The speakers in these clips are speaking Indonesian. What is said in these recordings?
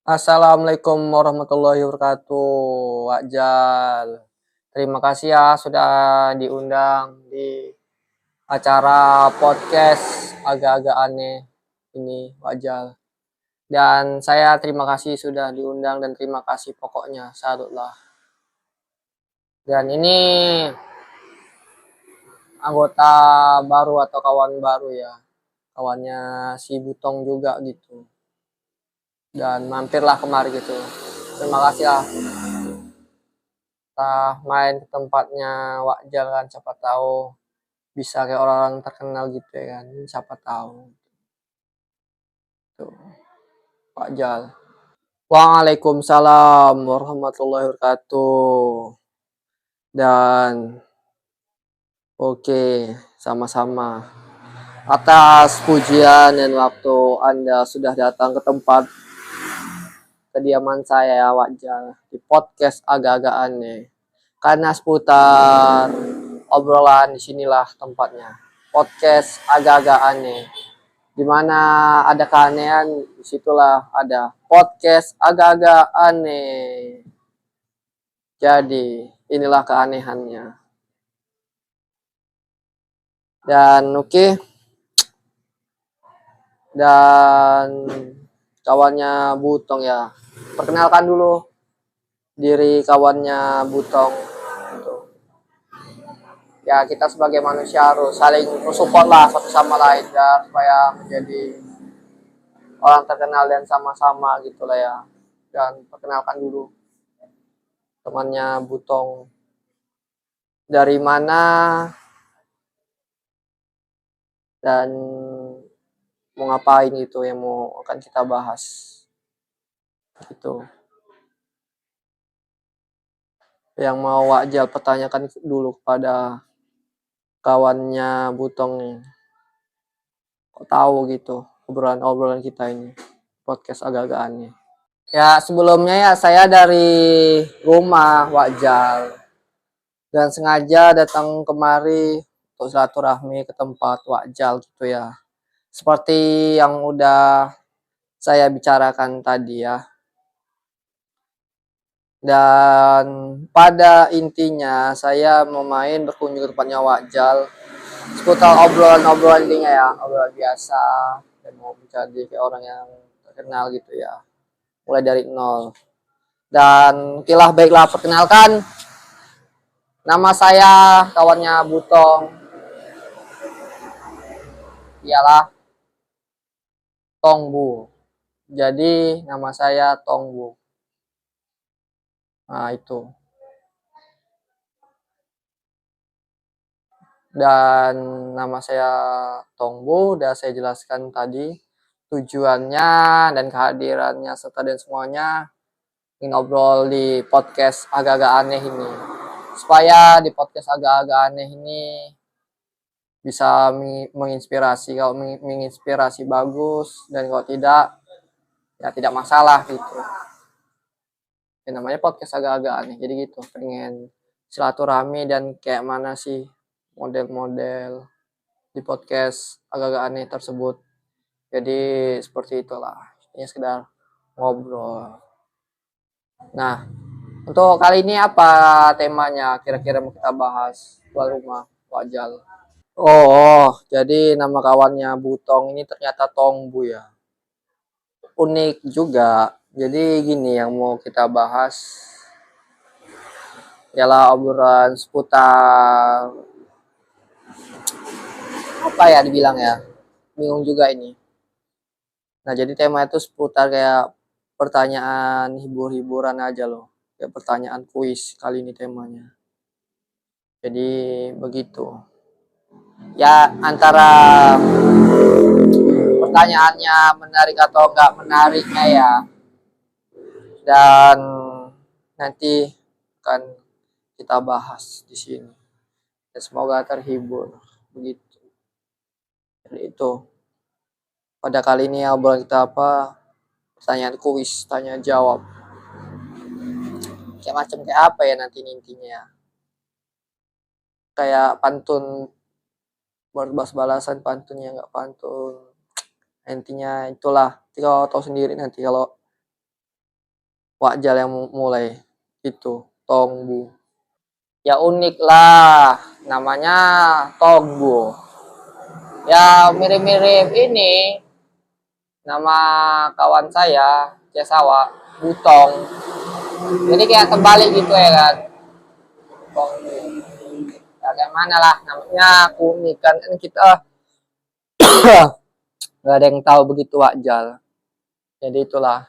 Assalamualaikum warahmatullahi wabarakatuh, Wak. Terima kasih ya sudah diundang di acara podcast agak-agak aneh ini, Wak. Dan saya terima kasih sudah diundang dan terima kasih pokoknya, salutlah. Dan ini anggota baru atau kawan baru ya, kawannya si Butong juga gitu. Dan mampirlah kemari gitu. Terima kasih lah. Kita main ke tempatnya Wakjal kan, siapa tahu bisa kayak orang-orang terkenal gitu ya kan, siapa tahu tuh Wakjal. Waalaikumsalam warahmatullahi wabarakatuh. Dan oke, sama-sama atas pujian dan waktu Anda sudah datang ke tempat kediaman saya Wakjal di podcast agak-agak aneh. Karena seputar obrolan disinilah tempatnya. Podcast agak-agak aneh. Dimana ada keanehan, disitulah ada podcast agak-agak aneh. Jadi, inilah keanehannya. Dan oke. Dan kawannya Butong ya. Perkenalkan dulu diri kawannya Butong. Ya, kita sebagai manusia harus saling support lah satu sama lain ya, supaya menjadi orang terkenal dan sama-sama gitu lah ya. Dan perkenalkan dulu temannya Butong, dari mana dan mau ngapain gitu yang mau akan kita bahas gitu. Yang mau Wakjal pertanyakan dulu kepada kawannya Butong nih, kok tahu gitu obrolan kita ini podcast agak-agak aneh. Ya sebelumnya ya saya dari rumah Wakjal dan sengaja datang kemari untuk silaturahmi ke tempat Wakjal gitu ya. Seperti yang udah saya bicarakan tadi ya. Dan pada intinya saya mau main berkunjung ke tempatnya Wakjal seputar obrolan-obrolan intinya ya, obrolan biasa, dan mau mencari kayak orang yang terkenal gitu ya, mulai dari nol. Dan okelah, baiklah, perkenalkan, nama saya kawannya Butong, ialah Tongbu. Jadi nama saya Tongbu. Nah itu. Dan nama saya Tongbu, udah saya jelaskan tadi tujuannya dan kehadirannya serta dan semuanya ngobrol di podcast agak-agak aneh ini, supaya di podcast agak-agak aneh ini bisa menginspirasi. Kalau menginspirasi bagus, dan kalau tidak ya tidak masalah gitu ya, namanya podcast agak-agak aneh. Jadi gitu, pengen silaturahmi dan kayak mana sih model-model di podcast agak-agak aneh tersebut. Jadi seperti itulah, ini sekedar ngobrol. Nah, untuk kali ini apa temanya kira-kira mau kita bahas tuan rumah Wajal? Oh, jadi nama kawannya Butong ini ternyata Tongbu ya. Unik juga. Jadi gini yang mau kita bahas ialah obrolan seputar apa ya dibilang ya. Bingung juga ini. Nah, jadi tema itu seputar kayak pertanyaan hibur-hiburan aja loh. Kayak pertanyaan kuis kali ini temanya. Jadi begitu. Ya antara pertanyaannya menarik atau enggak menariknya ya. Dan nanti akan kita bahas di sini. Ya, semoga terhibur. Begitu. Jadi itu. Pada kali ini obrolan kita apa? Pertanyaan kuis, tanya jawab. Kayak macam kayak apa ya nanti intinya ya. Kayak pantun, balas-balasan pantunnya nggak pantun. Intinya itulah. Kalau tahu sendiri nanti kalau Wajal yang mulai itu Tongbu. Ya unik lah, namanya Tongbu. Ya mirip-mirip ini nama kawan saya Cesawa, Butong. Jadi kayak terbalik gitu ya kan. Tongbu. Ya kayak mana lah namanya unik kan kita nggak ada yang tahu begitu Wajal. Jadi itulah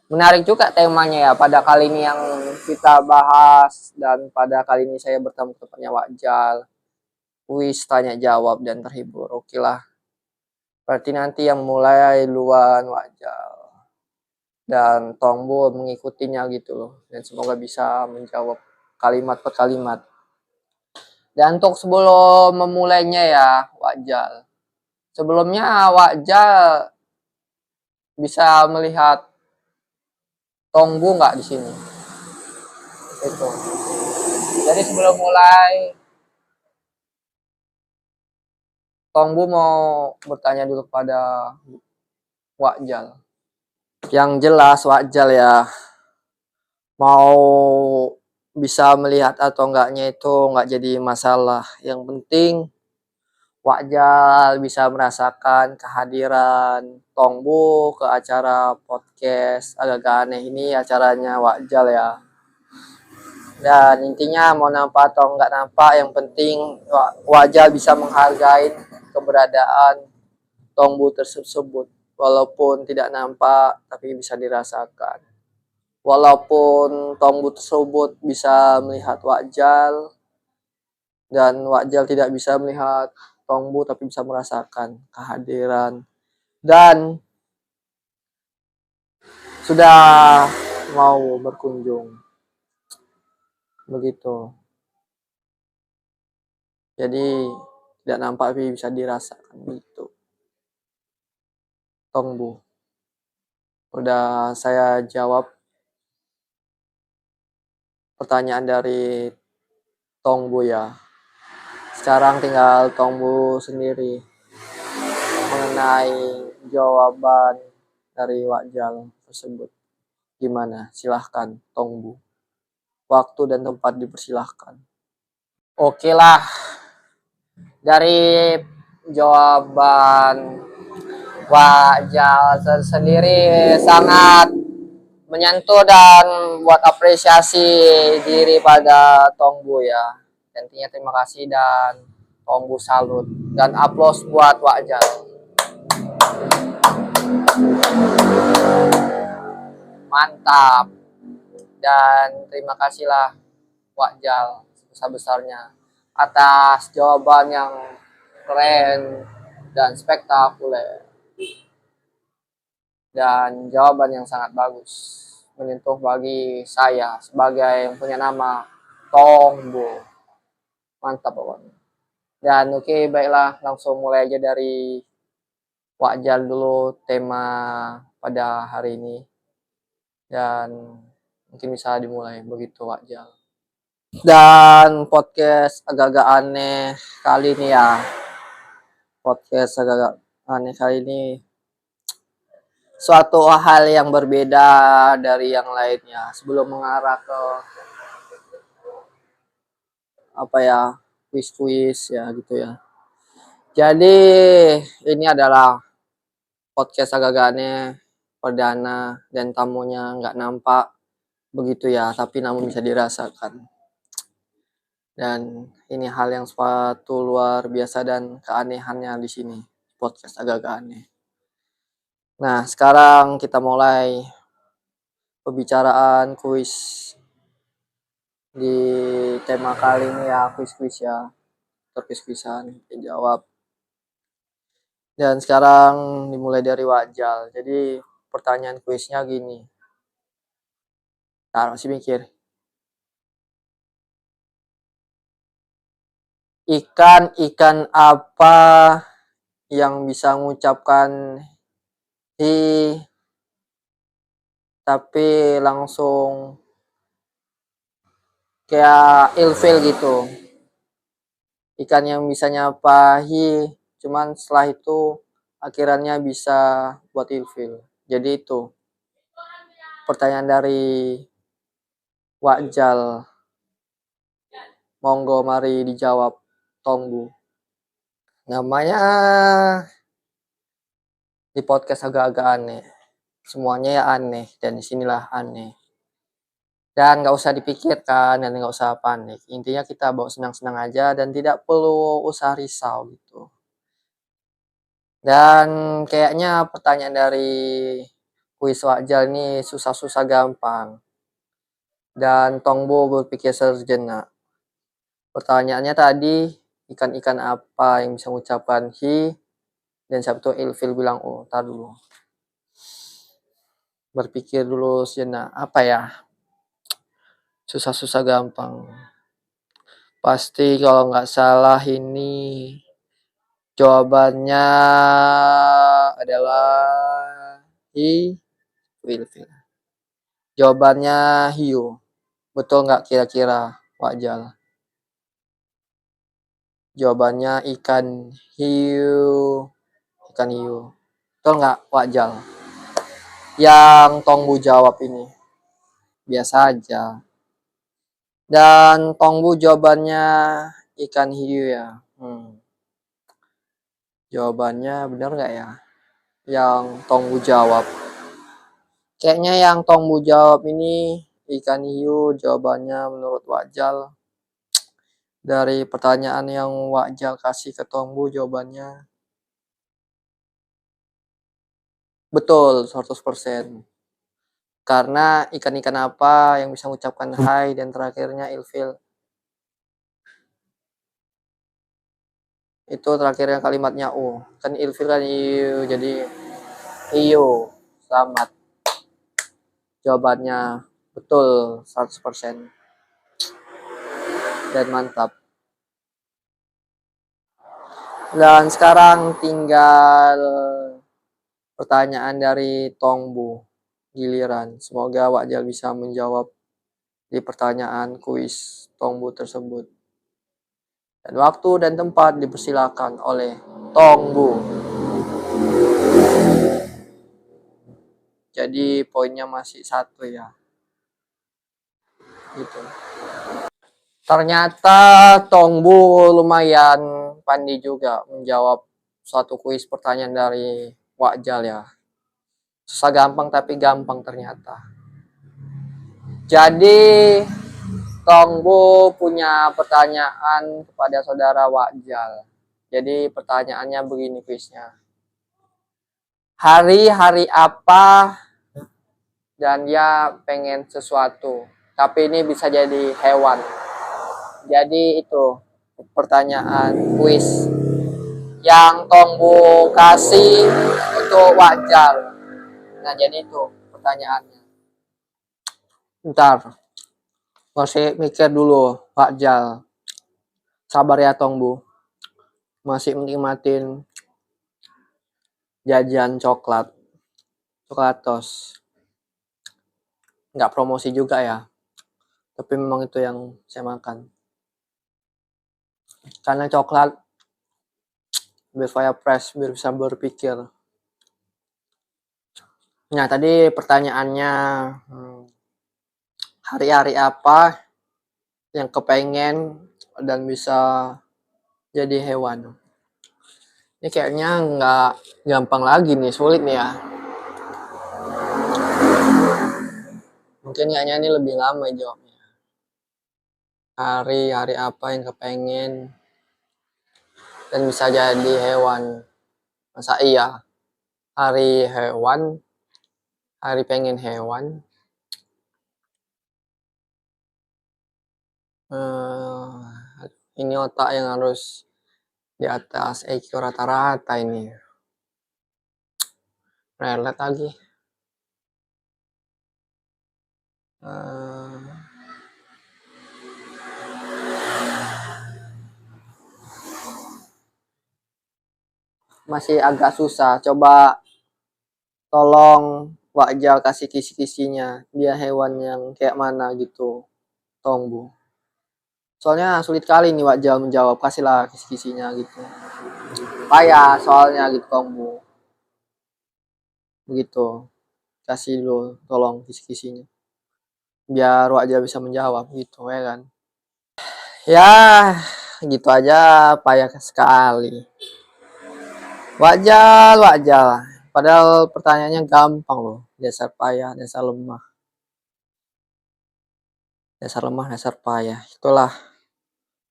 menarik juga temanya ya pada kali ini yang kita bahas, dan pada kali ini saya bertemu temannya Wajal. Kuis tanya jawab dan terhibur. Oke lah. Berarti nanti yang mulai duluan Wajal dan Tongbo mengikutinya gitu loh. Dan semoga bisa menjawab kalimat per kalimat. Dan untuk sebelum memulainya ya Wajal. Sebelumnya Wajal bisa melihat Tongbo nggak di sini? Itu. Jadi sebelum mulai, Tongbu mau bertanya dulu pada Wajal. Yang jelas Wajal ya, mau bisa melihat atau enggaknya itu enggak jadi masalah. Yang penting Wajal bisa merasakan kehadiran Tongbu ke acara podcast agak aneh ini, acaranya Wajal ya. Dan intinya mau nampak atau enggak nampak, yang penting Wajal bisa menghargai keberadaan Tongbu tersebut. Walaupun tidak nampak, tapi bisa dirasakan. Walaupun Tongbu tersebut bisa melihat Wajal, dan Wajal tidak bisa melihat Tongbu, tapi bisa merasakan kehadiran. Dan sudah mau berkunjung. Begitu. Jadi tidak nampak, tapi bisa dirasakan gitu. Tongbu. Udah saya jawab pertanyaan dari Tongbu ya. Sekarang tinggal Tongbu sendiri mengenai jawaban dari Wajal tersebut. Gimana? Silahkan Tongbu. Waktu dan tempat dipersilahkan. Oke lah. Dari jawaban Wajal sendiri sangat menyentuh dan buat apresiasi diri pada Tongbu ya. Intinya terima kasih dan Tongbu salut dan aplaus buat Wajal. Mantap. Dan terima kasihlah Wajal sebesar-besarnya atas jawaban yang keren dan spektakuler. Dan jawaban yang sangat bagus, menyentuh bagi saya sebagai yang punya nama Tongbo. Mantap pokoknya. Dan oke, baiklah, langsung mulai aja dari Wajal dulu tema pada hari ini. Dan mungkin bisa dimulai begitu Wajal. Dan podcast agak-agak aneh kali ini ya. Podcast agak-agak aneh kali ini suatu hal yang berbeda dari yang lainnya. Sebelum mengarah ke apa ya, kuis-kuis ya gitu ya. Jadi ini adalah podcast agak-agak aneh perdana dan tamunya nggak nampak begitu ya, tapi namun bisa dirasakan. Dan ini hal yang suatu luar biasa dan keanehannya di sini, podcast agak-agak aneh. Nah, sekarang kita mulai pembicaraan kuis di tema kali ini ya, kuis-kuis ya, terkuis-kuisan dijawab. Dan sekarang dimulai dari Wajal. Jadi pertanyaan kuisnya gini. Nah, masih mikir. Ikan apa yang bisa mengucapkan hi tapi langsung kayak ilfil gitu. Ikan yang bisa nyapa hi, cuman setelah itu akhirannya bisa buat ilfil. Jadi itu. pertanyaan dari Wakjal. Monggo mari dijawab Tongbu. Namanya di podcast agak-agak aneh. Semuanya ya aneh dan disinilah aneh. Dan nggak usah dipikirkan dan nggak usah panik. Intinya kita bawa senang-senang aja dan tidak perlu usah risau gitu. Dan kayaknya pertanyaan dari kuis Wakjal ini susah-susah gampang. Dan Tongbo berpikir sejenak. Pertanyaannya tadi, ikan-ikan apa yang bisa mengucapkan hi? Dan siapa tuh Ilfil bilang, oh, tar dulu. Berpikir dulu sejenak, apa ya? Susah-susah gampang. Pasti kalau nggak salah ini jawabannya adalah hi. Ilfil. Jawabannya hiu. Betul nggak kira-kira, Wakjal? Jawabannya ikan hiu. Ikan hiu. Betul nggak, Wakjal? Yang Tongbu jawab ini. Biasa aja. Dan Tongbu jawabannya ikan hiu ya. Jawabannya benar nggak ya? Yang Tongbu jawab. Kayaknya yang Tongbu jawab ini ikan hiu. Jawabannya menurut Wakjal. Dari pertanyaan yang Wakjal kasih ke Tongbu jawabannya betul 100%. Karena ikan-ikan apa yang bisa mengucapkan hai dan terakhirnya ilfil. Itu terakhirnya kalimatnya u. Kan ilfil kan iu, jadi iyo. Selamat. Jawabannya betul 100%. Dan mantap. Dan sekarang tinggal pertanyaan dari Tongbu. Giliran. Semoga Wakjal bisa menjawab di pertanyaan kuis Tongbu tersebut. Dan waktu dan tempat dipersilakan oleh Tongbu. Jadi poinnya masih 1 ya. Gitu. Ternyata Tongbu lumayan pandai juga menjawab suatu kuis pertanyaan dari Wakjal ya. Susah gampang tapi gampang ternyata. Jadi Tongbu punya pertanyaan kepada saudara Wakjal. Jadi pertanyaannya begini kuisnya. Hari-hari apa dan dia pengen sesuatu. Tapi ini bisa jadi hewan. Jadi itu pertanyaan kuis yang Tongbu kasih untuk Wakjal. Nah jadi itu pertanyaannya. Ntar masih mikir dulu Wakjal. Sabar ya Tongbu. Masih menikmatin jajan coklat. Coklat tos. Nggak promosi juga ya. Tapi memang itu yang saya makan. Karena coklat biar saya fresh, biar bisa berpikir. Nah tadi pertanyaannya hari-hari apa yang kepengen dan bisa jadi hewan. Ini kayaknya nggak gampang lagi nih, sulit nih ya. Mungkin kayaknya ini lebih lama jawabnya. Hari-hari apa yang kepengen dan bisa jadi hewan. Masa iya? Hari hewan, hari pengen hewan. Ini otak yang harus di atas IQ rata-rata ini. Relet lagi. Masih agak susah. Coba tolong Wakjal kasih kisi-kisinya. Dia hewan yang kayak mana gitu. Tongbu. Soalnya sulit kali nih Wakjal menjawab. Kasihlah kisi-kisinya gitu. Payah soalnya gitu Tongbu. Begitu. kasih dulu tolong kisi-kisinya. Biar Wak bisa menjawab gitu ya kan. Ya, gitu aja payah sekali. Wajal. Padahal pertanyaannya gampang loh. Dasar payah, dasar lemah. Dasar payah. Itulah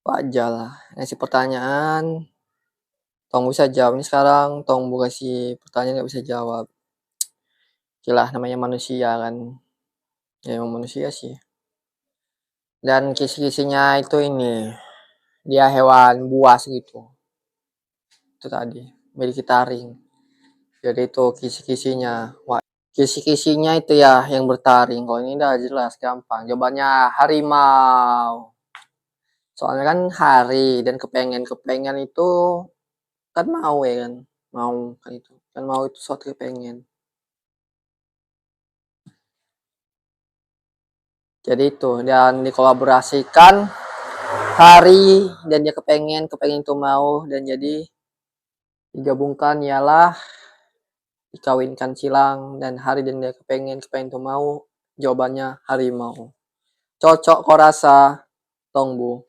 wajal lah. Ngasih pertanyaan, Tong bisa jawab. Ini sekarang Tong kasih pertanyaan nggak bisa jawab. Itulah namanya manusia kan. Ya emang manusia sih. Dan kisi-kisinya itu ini. Dia hewan buas gitu. Itu tadi. Memiliki taring. Jadi itu kisi-kisinya. Kisi-kisinya itu ya yang bertaring. Kalau ini udah jelas gampang. Jawabannya harimau. Soalnya kan hari dan kepengen itu kan mau ya kan. Mau kan itu. Kan mau itu suatu kepengen. Jadi itu dan dikolaborasikan hari dan dia kepengen itu mau dan jadi digabungkan ialah dikawinkan silang dan hari dan dia kepengen itu mau jawabannya harimau. Cocok kok rasa Tongbu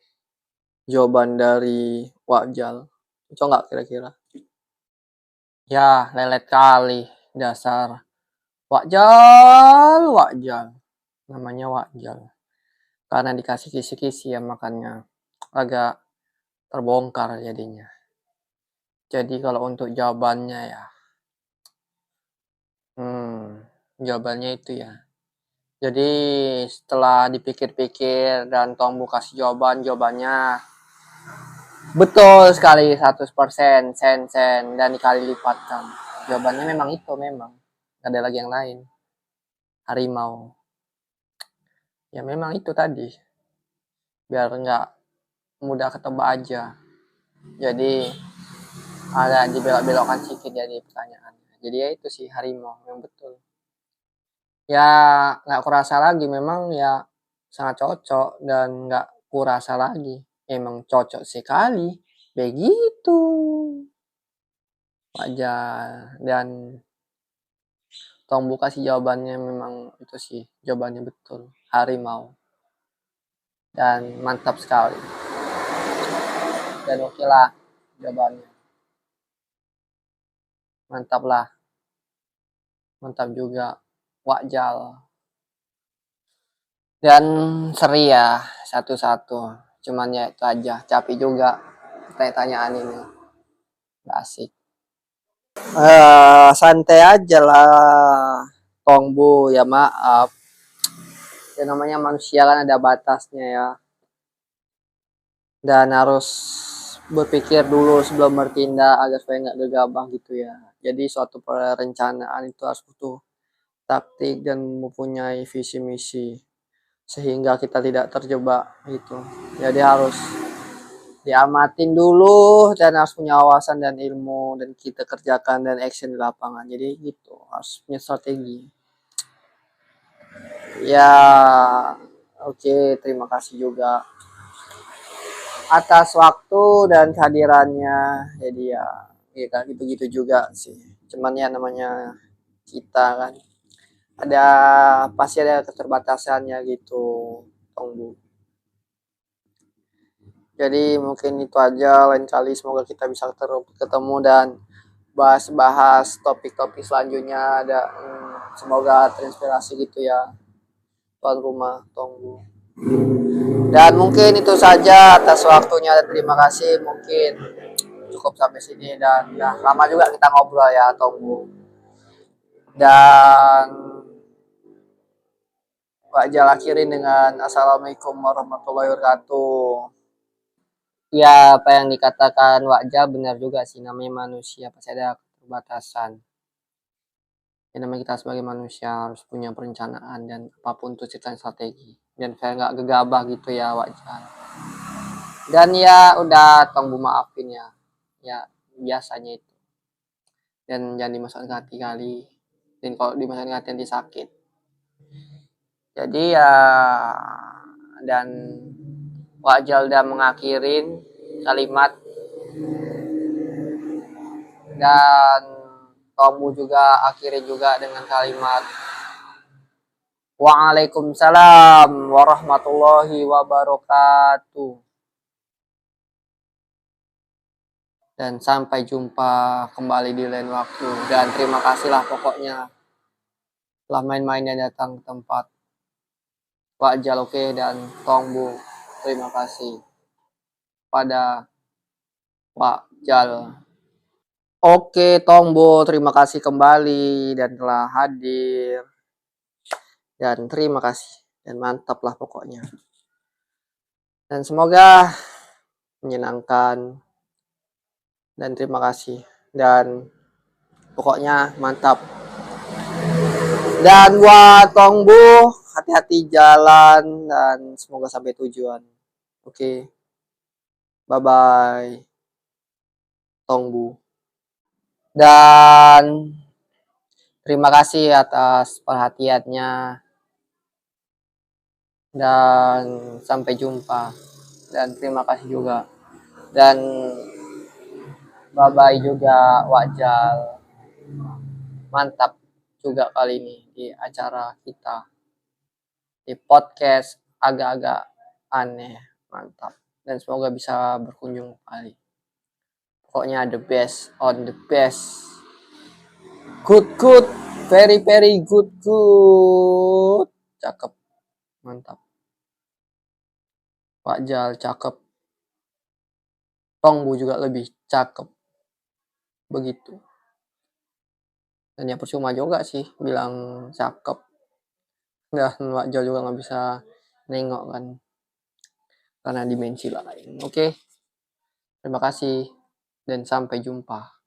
jawaban dari Wajal. Cocok nggak kira-kira? Ya lelet kali dasar Wajal namanya Wajal karena dikasih kisi-kisi ya makanya agak terbongkar jadinya. Jadi kalau untuk jawabannya ya jawabannya itu ya. Jadi setelah dipikir-pikir dan Tongbu kasih jawabannya betul sekali 100% sen dan dikali lipatkan. Jawabannya memang itu memang. Gak ada lagi yang lain. Harimau. Ya memang itu tadi. Biar nggak mudah ketebak aja. Jadi ada dibelok-belokkan sedikit jadi pertanyaan. Jadi ya itu sih harimau yang betul. Ya nggak kurasa lagi memang ya sangat cocok dan nggak kurasa lagi emang cocok sekali begitu wajar dan Tongbu kasih jawabannya memang itu sih jawabannya betul harimau dan mantap sekali dan oke lah jawabannya mantap juga wajal dan seri ya satu-satu cuman ya itu aja capek juga tanya-tanyaan ini gak asik santai aja lah Tongbu ya maaf ya namanya manusia kan ada batasnya ya dan harus berpikir dulu sebelum bertindak agar supaya nggak gegabah gitu ya jadi suatu perencanaan itu harus butuh taktik dan mempunyai visi misi sehingga kita tidak terjebak gitu jadi harus diamatin dulu dan harus punya wawasan dan ilmu dan kita kerjakan dan action di lapangan jadi gitu harus punya strategi ya oke terima kasih juga atas waktu dan kehadirannya jadi ya kan gitu-gitu juga sih cuman ya namanya kita kan ada pasti ada keterbatasannya gitu Tongbu jadi mungkin itu aja lain kali semoga kita bisa ketemu dan bahas topik-topik selanjutnya ada semoga terinspirasi gitu ya tuan rumah Tongbu dan mungkin itu saja atas waktunya dan terima kasih mungkin cukup sampai sini dan ya lama juga kita ngobrol ya Tongbu dan Pak Jal akhirin dengan Assalamualaikum warahmatullahi wabarakatuh. Ya, apa yang dikatakan Wak benar juga sih, namanya manusia pasti ada keterbatasan. Ya, namanya kita sebagai manusia harus punya perencanaan dan apapun itu cerita strategi. Dan saya nggak gegabah gitu ya Wak Dan ya udah Tongbu maafin ya. Ya biasanya itu. Dan jangan dimasukkan ke hati kali. Dan kalau dimasukkan ke hati nanti sakit. Jadi ya dan Wak udah mengakhirin kalimat dan Tongbu juga akhirin juga dengan kalimat Waalaikumsalam warahmatullahi wabarakatuh. Dan sampai jumpa kembali di lain waktu. Dan terima kasihlah pokoknya telah main-main dan datang ke tempat Pak Jal, oke, dan Tongbu. Terima kasih pada Pak Jal. Oke, Tongbo, terima kasih kembali dan telah hadir. Dan terima kasih. Dan mantap lah pokoknya. Dan semoga menyenangkan. Dan terima kasih. Dan pokoknya mantap. Dan buat Tongbo, hati-hati jalan dan semoga sampai tujuan. Oke. Bye-bye. Tongbu. Dan terima kasih atas perhatiannya. Dan sampai jumpa. Dan terima kasih juga. Dan bye-bye juga Wajal. Mantap juga kali ini di acara kita. Di podcast agak-agak aneh. Mantap. Dan semoga bisa berkunjung kali. Pokoknya the best on the best. Good. Very good. Cakep. Mantap. Pak Jal cakep. Tongbu juga lebih cakep. Begitu. Dan ya percuma juga sih bilang cakep. Dan Pak Jal juga nggak bisa nengok kan. Karena dimensi lain. Oke. Terima kasih. Dan sampai jumpa.